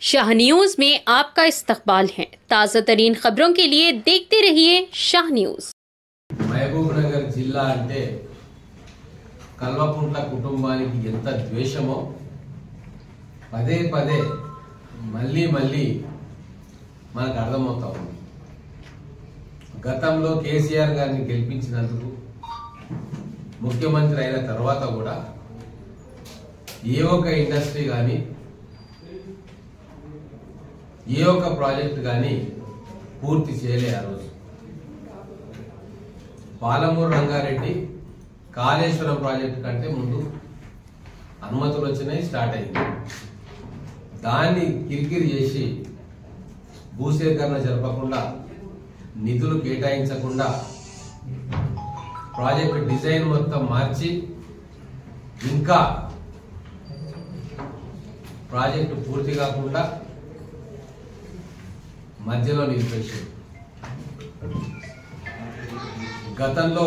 Shah news में आपका इस्तकबाल है। ताज़ा तरीन खबरों के लिए देखते रहिए शाह न्यूज। महबूब नगर जिल्ला अंटे कल्वकुंट्ల కుటుంబానికి ఎంత ద్వేషమో పదే పదే మళ్ళీ మళ్ళీ మనకు అర్థమవుతా ఉంది. గతంలో కేసీఆర్ గారిని గెలిపించినందుకు ముఖ్యమంత్రి అయిన తర్వాత కూడా ఏ ఒక్క ఇండస్ట్రీ గాని ఏ ఒక్క ప్రాజెక్ట్ గాని పూర్తి చేయలే. ఆ రోజు పాలమూరు రంగారెడ్డి కాళేశ్వరం ప్రాజెక్ట్ కంటే ముందు అనుమతులు వచ్చినాయి, స్టార్ట్ అయింది. దాన్ని కిరికిరి చేసి భూసేకరణ జరపకుండా, నిధులు కేటాయించకుండా, ప్రాజెక్ట్ డిజైన్ మొత్తం మార్చి ఇంకా ప్రాజెక్టు పూర్తి కాకుండా మధ్యలో నిలిపేశారు. గతంలో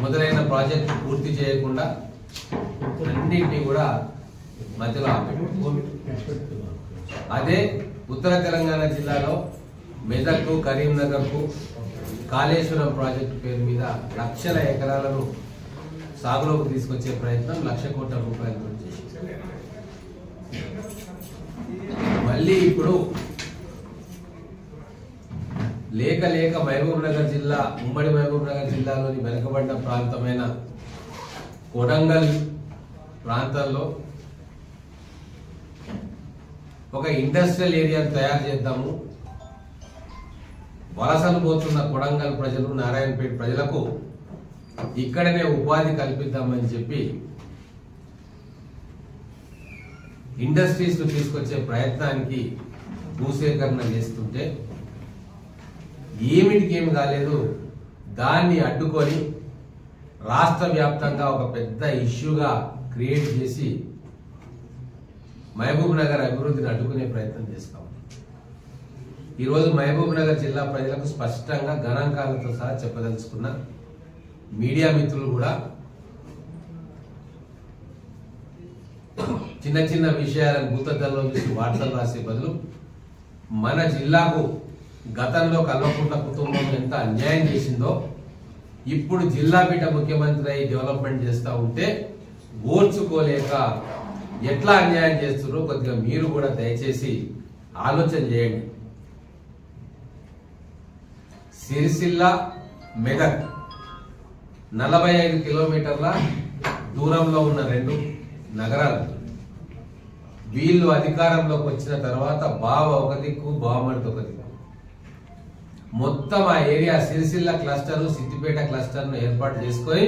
మొదలైన ప్రాజెక్టు పూర్తి చేయకుండా అన్నింటినీ కూడా మధ్యలో ఆపేశారు. అదే ఉత్తర తెలంగాణ జిల్లాలో మెదక్కు, కరీంనగర్కు కాళేశ్వరం ప్రాజెక్టు పేరు మీద లక్షల ఎకరాలను సాగులోకి తీసుకొచ్చే ప్రయత్నం 1,00,00,000 కోట్ల రూపాయలతో చేసింది. మళ్ళీ ఇప్పుడు లేక లేక మహబూబ్ నగర్ జిల్లా, ఉమ్మడి మహబూబ్ నగర్ జిల్లాలోని వెనుకబడిన ప్రాంతమైన కొడంగల్ ప్రాంతాల్లో ఒక ఇండస్ట్రియల్ ఏరియాను తయారు చేద్దాము, వలసలు పోతున్న కొడంగల్ ప్రజలు, నారాయణపేట ప్రజలకు ఇక్కడనే ఉపాధి కల్పిద్దామని చెప్పి ఇండస్ట్రీస్ తీసుకొచ్చే ప్రయత్నానికి భూసేకరణ చేస్తుంటే ఏమిటికేమి కాలేదు. దాన్ని అడ్డుకొని రాష్ట్ర వ్యాప్తంగా ఒక పెద్ద ఇష్యూగా క్రియేట్ చేసి మహబూబ్ నగర్ అభివృద్ధిని అడ్డుకునే ప్రయత్నం చేస్తాం. ఈరోజు మహబూబ్ నగర్ జిల్లా ప్రజలకు స్పష్టంగా గణాంకాలతో సహా చెప్పదలుచుకున్న మీడియా మిత్రులు కూడా చిన్న చిన్న విషయాలను భూతద్దంలో చూసి వార్తలు రాసే బదులు మన జిల్లాకు గతంలో కల్వకుంట్ల కుటుంబం ఎంత అన్యాయం చేసిందో, ఇప్పుడు జిల్లా బిడ్డ ముఖ్యమంత్రి అయి డెవలప్మెంట్ చేస్తూ ఉంటే ఓర్చుకోలేక ఎట్లా అన్యాయం చేస్తున్నారో కొద్దిగా మీరు కూడా దయచేసి ఆలోచన చేయండి. సిరిసిల్ల, మెదక్ 45 కిలోమీటర్ల దూరంలో ఉన్న రెండు నగరాలు. వీళ్ళు అధికారంలోకి వచ్చిన తర్వాత బావ ఒక దిక్కు, బావమరిది ఒక దిక్కు. మొత్తం ఆ area Sircilla cluster, Siddipet cluster ను ఏర్పాటు చేసుకొని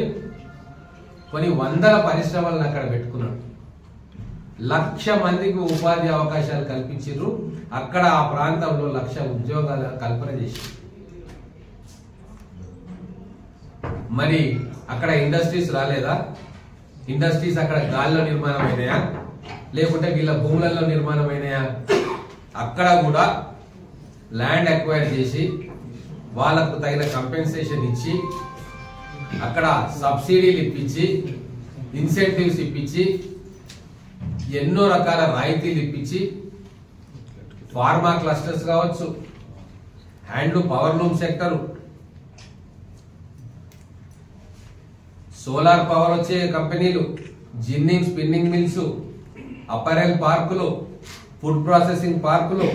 కొన్ని వందల పరిశ్రమలను అక్కడ పెట్టుకున్నాడు. 1,00,000 మందికి ఉపాధి అవకాశాలు కల్పించారు. అక్కడ ఆ ప్రాంతంలో 1,00,000 ఉద్యోగాల కల్పన చేశారు. మరి అక్కడ ఇండస్ట్రీస్ రాలేదా? ఇండస్ట్రీస్ అక్కడ గాల్లో నిర్మాణం అయినాయా, లేకుంటే వీళ్ళ భూములలో నిర్మాణం అయినాయా? అక్కడ కూడా ల్యాండ్ అక్వైర్ చేసి వాళ్ళకు తగిన కంపెన్సేషన్ ఇచ్చి, అక్కడ సబ్సిడీలు ఇప్పించి, ఇన్సెంటివ్స్ ఇప్పించి, ఎన్నో రకాల రాయితీలు ఇప్పించి, ఫార్మా క్లస్టర్స్ కావచ్చు, handloom, powerloom sector, solar power వచ్చే కంపెనీలు, జిన్నింగ్ స్పిన్నింగ్ మిల్స్, అపరెల్ పార్కులు, ఫుడ్ ప్రాసెసింగ్ పార్కులు,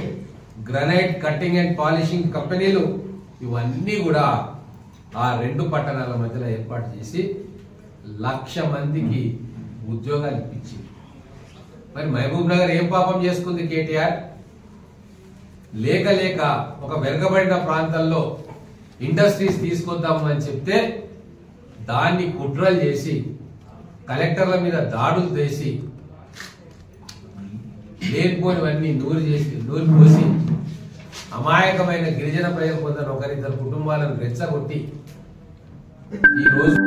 గ్రనైట్ కట్టింగ్ అండ్ పాలిషింగ్ కంపెనీలు, ఇవన్నీ కూడా ఆ రెండు పట్టణాల మధ్యలో ఏర్పాటు చేసి 1,00,000 మందికి ఉద్యోగాలు ఇప్పించి, మరి మహబూబ్ నగర్ ఏం పాపం చేసుకుంది కేటీఆర్? లేక లేక ఒక వెనుకబడిన ప్రాంతాల్లో ఇండస్ట్రీస్ తీసుకొద్దాము అని చెప్తే దాన్ని కుట్రలు చేసి, కలెక్టర్ల మీద దాడులు చేసి, లేనిపోనివన్నీ నూరు పోసి అమాయకమైన గిరిజన ప్రజలు కొందరు ఒకరిద్దరు కుటుంబాలను రెచ్చగొట్టి ఈ రోజు